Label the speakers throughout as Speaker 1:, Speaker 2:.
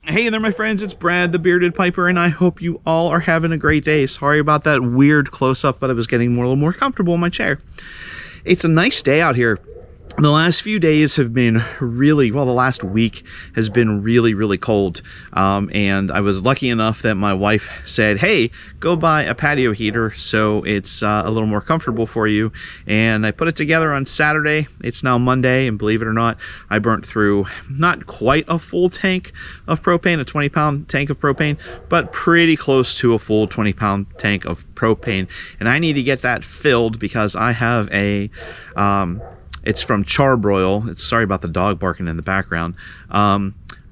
Speaker 1: Hey there, my friends, it's Brad the Bearded Piper, and I hope you all are having a great day. Sorry about that weird close-up, but I was getting a little more comfortable in my chair. It's a nice day out here. The last few days have been really, well, the last week has been really cold. And I was lucky enough that my wife said, hey, go buy a patio heater so it's a little more comfortable for you. And I put it together on Saturday. It's now Monday, and believe it or not, I burnt through not quite a full tank of propane, a 20-pound tank of propane, but pretty close to a full 20-pound tank of propane. And I need to get that filled because I have a... it's from Charbroil. It's, sorry about the dog barking in the background.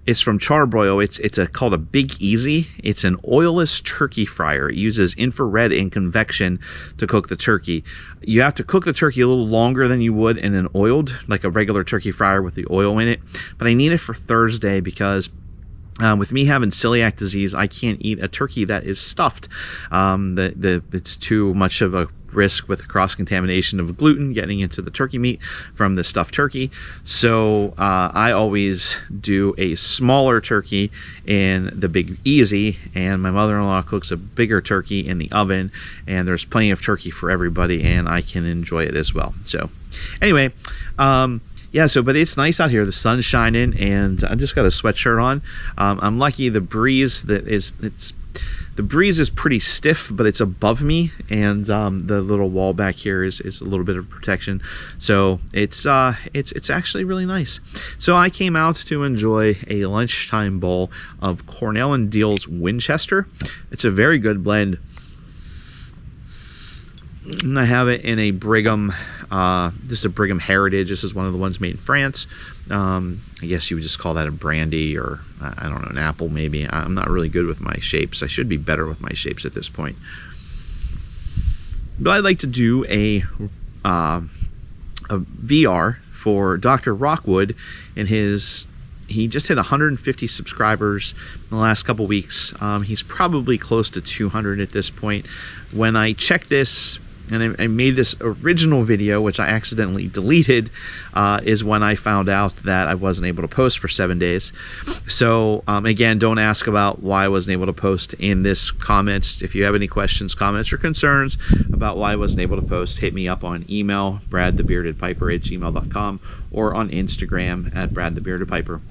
Speaker 1: It's from Charbroil. It's called a Big Easy. It's an oilless turkey fryer. It uses infrared and convection to cook the turkey. You have to cook the turkey a little longer than you would in an oiled, like a regular turkey fryer with the oil in it. But I need it for Thursday because with me having celiac disease, I can't eat a turkey that is stuffed. It's too much of a risk with cross-contamination of gluten getting into the turkey meat from the stuffed turkey. So I always do a smaller turkey in the Big Easy, and my mother-in-law cooks a bigger turkey in the oven, and there's plenty of turkey for everybody, and I can enjoy it as well. So anyway, yeah, but it's nice out here. The sun's shining, and I just got a sweatshirt on. I'm lucky the breeze the breeze is pretty stiff, but it's above me, and the little wall back here is a little bit of protection. So it's actually really nice. So I came out to enjoy a lunchtime bowl of Cornell and Deal's Winchester. It's a very good blend. And I have it in a Brigham, this is a Brigham Heritage. This is one of the ones made in France. I guess you would just call that a brandy, or I don't know, an apple maybe. I'm not really good with my shapes. I should be better with my shapes at this point. But I'd like to do a VR for Dr. Rockwood and he just hit 150 subscribers in the last couple weeks. He's probably close to 200 at this point. When I checked this, and I made this original video, which I accidentally deleted, is when I found out that I wasn't able to post for 7 days. So again, don't ask about why I wasn't able to post in this comments. If you have any questions, comments, or concerns about why I wasn't able to post, hit me up on email, bradthebeardedpiper@gmail.com, or on Instagram @bradthebeardedpiper.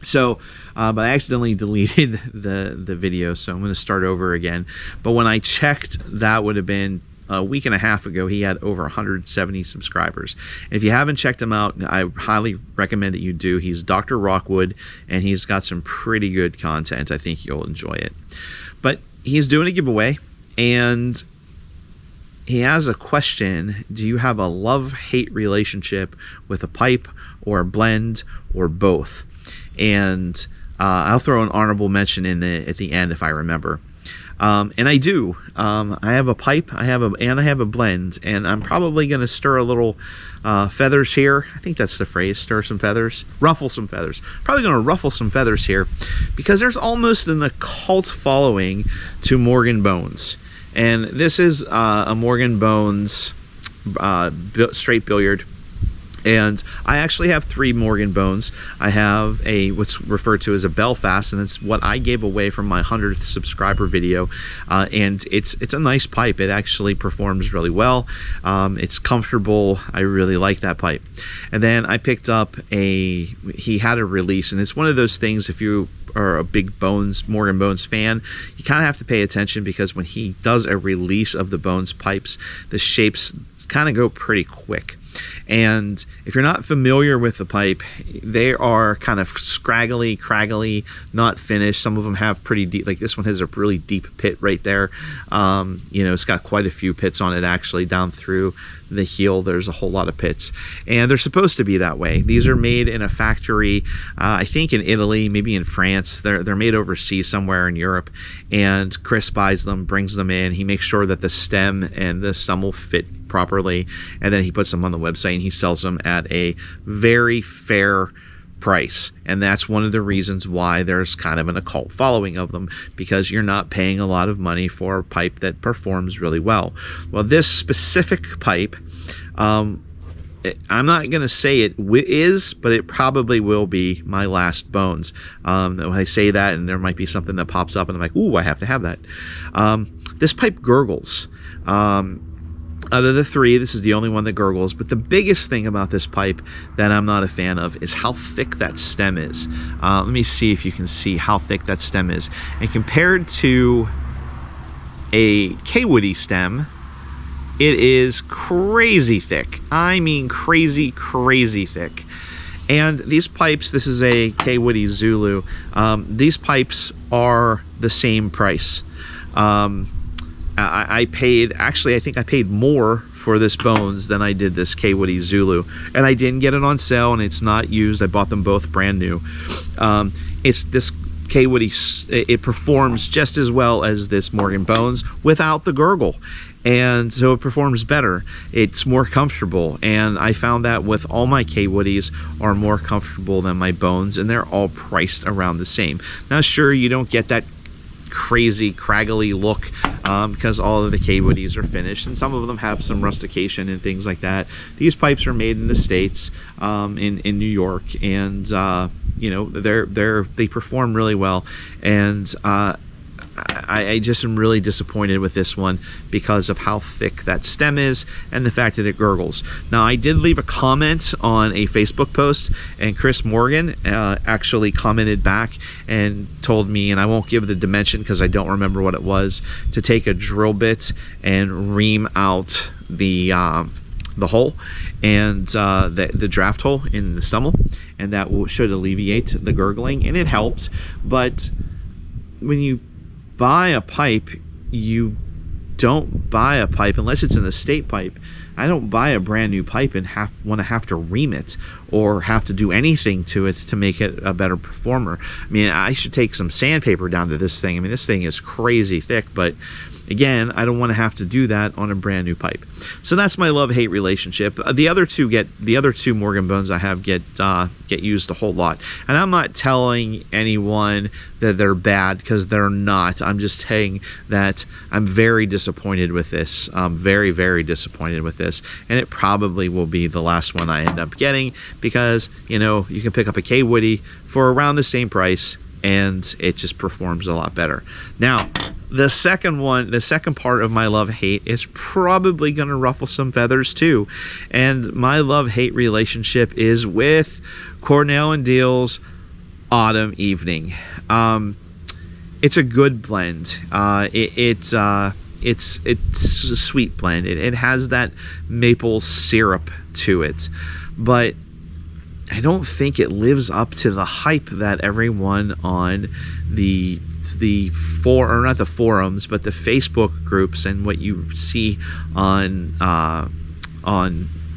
Speaker 1: So, but I accidentally deleted the video, so I'm going to start over again. But when I checked, that would have been a week and a half ago. He had over 170 subscribers. And if you haven't checked him out, I highly recommend that you do. He's Dr. Rockwood, and he's got some pretty good content. I think you'll enjoy it. But he's doing a giveaway, and he has a question. Do you have a love-hate relationship with a pipe or a blend or both? And I'll throw an honorable mention in at the end if I remember. And I do. I have a pipe, and I have a blend, and I'm probably going to stir a little feathers here. I think that's the phrase, stir some feathers, ruffle some feathers. Probably going to ruffle some feathers here because there's almost an occult following to Morgan Bones. And this is a Morgan Bones straight billiard. And I actually have 3 Morgan Bones. I have what's referred to as a Belfast, and it's what I gave away from my 100th subscriber video. And it's a nice pipe. It actually performs really well. It's comfortable. I really like that pipe. And then I picked up he had a release, and it's one of those things, if you are a big Morgan Bones fan, you kind of have to pay attention, because when he does a release of the Bones pipes, the shapes kind of go pretty quick. And if you're not familiar with the pipe, they are kind of scraggly, craggly, not finished. Some of them have pretty deep, like this one has a really deep pit right there. You know, it's got quite a few pits on it, actually. Down through the heel, there's a whole lot of pits, and they're supposed to be that way. These are made in a factory, I think in Italy, maybe in France. They're made overseas somewhere in Europe, and Chris buys them, brings them in. He makes sure that the stem and the stem will fit properly, and then he puts them on the website, and he sells them at a very fair price. And that's one of the reasons why there's kind of an occult following of them, because you're not paying a lot of money for a pipe that performs really well. Well, this specific pipe I'm not going to say it is, but it probably will be my last Bones. When I say that, and there might be something that pops up, and I'm like, ooh, I have to have that. This pipe gurgles. Out of the three, this is the only one that gurgles. But the biggest thing about this pipe that I'm not a fan of is how thick that stem is. Let me see if you can see how thick that stem is. And compared to a K-Woody stem, it is crazy thick. I mean crazy thick. And these pipes, this is a K-Woody Zulu. These pipes are the same price. I paid, actually I think I paid more for this Bones than I did this K-Woody Zulu. And I didn't get it on sale, and it's not used. I bought them both brand new. It's this K-Woody, it performs just as well as this Morgan Bones without the gurgle. And so it performs better. It's more comfortable, and I found that with all my K-Woodies are more comfortable than my Bones, and they're all priced around the same. Now sure, you don't get that crazy craggly look because all of the K-Woodies are finished, and some of them have some rustication and things like that. These pipes are made in the States, in New York, and you know, they perform really well. And I just am really disappointed with this one because of how thick that stem is and the fact that it gurgles. Now, I did leave a comment on a Facebook post, and Chris Morgan actually commented back and told me, and I won't give the dimension because I don't remember what it was, to take a drill bit and ream out the hole and the draft hole in the stummel, and that should alleviate the gurgling, and it helped. But when you buy a pipe, you don't buy a pipe unless it's an estate pipe. I don't buy a brand new pipe and want to have to ream it or have to do anything to it to make it a better performer. I mean, I should take some sandpaper down to this thing. I mean, this thing is crazy thick, but again, I don't want to have to do that on a brand new pipe. So that's my love-hate relationship. The other two Morgan Bones I have get used a whole lot. And I'm not telling anyone that they're bad, because they're not. I'm just saying that I'm very disappointed with this. I'm very, very disappointed with this. And it probably will be the last one I end up getting, because, you know, you can pick up a K-Woody for around the same price, and it just performs a lot better. Now, the second part of my love-hate is probably going to ruffle some feathers too. And my love-hate relationship is with Cornell and Deal's Autumn Evening. It's a good blend. It's a sweet blend. It has that maple syrup to it, but I don't think it lives up to the hype that everyone on the not the forums, but the Facebook groups and what you see on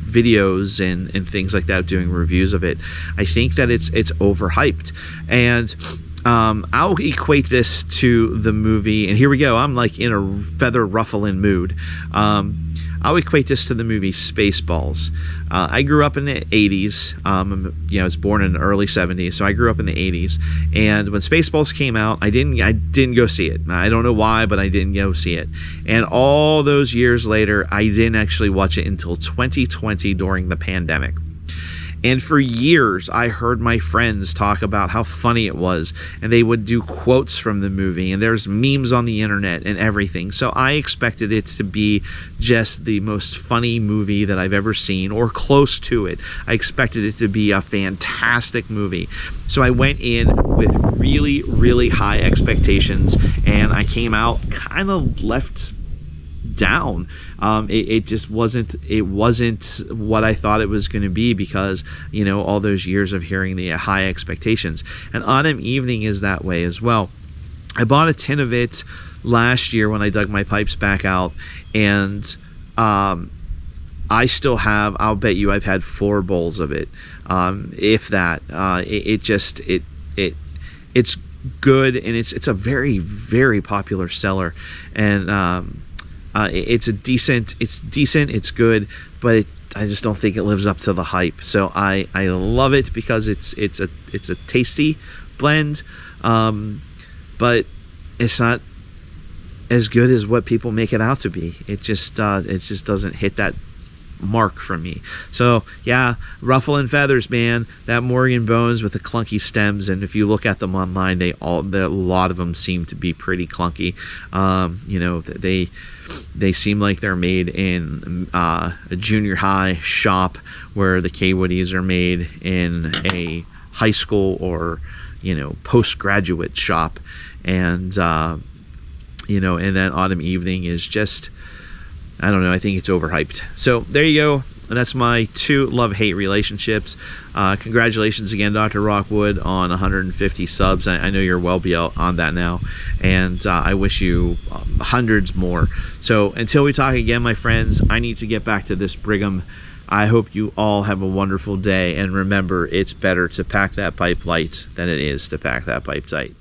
Speaker 1: videos and things like that doing reviews of it. I think that it's overhyped, and I'll equate this to the movie, and here we go, I'm like in a feather ruffling mood. I'll equate this to the movie Spaceballs. I grew up in the 80s. I was born in the early 70s, so I grew up in the 80s. And when Spaceballs came out, I didn't go see it. I don't know why, but I didn't go see it. And all those years later, I didn't actually watch it until 2020 during the pandemic. And for years, I heard my friends talk about how funny it was, and they would do quotes from the movie, and there's memes on the internet and everything. So I expected it to be just the most funny movie that I've ever seen, or close to it. I expected it to be a fantastic movie. So I went in with really, really high expectations, and I came out kind of left down. It just wasn't what I thought it was going to be, because, you know, all those years of hearing the high expectations. And Autumn Evening is that way as well. I bought a tin of it last year when I dug my pipes back out, and I still have, I'll bet you I've had 4 bowls of it, if that. It's good, and it's a very, very popular seller, and it's decent, it's good, but I just don't think it lives up to the hype. So I love it because it's a tasty blend, but it's not as good as what people make it out to be. It just doesn't hit that mark from me. So yeah, Ruffle and Feathers, man, that Morgan Bones with the clunky stems, and if you look at them online, a lot of them seem to be pretty clunky. You know, they seem like they're made in a junior high shop, where the K-Woodies are made in a high school or, you know, postgraduate shop. And you know, and then Autumn Evening is just, I don't know, I think it's overhyped. So there you go. That's my 2 love-hate relationships. Congratulations again, Dr. Rockwood, on 150 subs. I know you're well beyond that now, and I wish you hundreds more. So until we talk again, my friends, I need to get back to this Brigham. I hope you all have a wonderful day, and remember, it's better to pack that pipe light than it is to pack that pipe tight.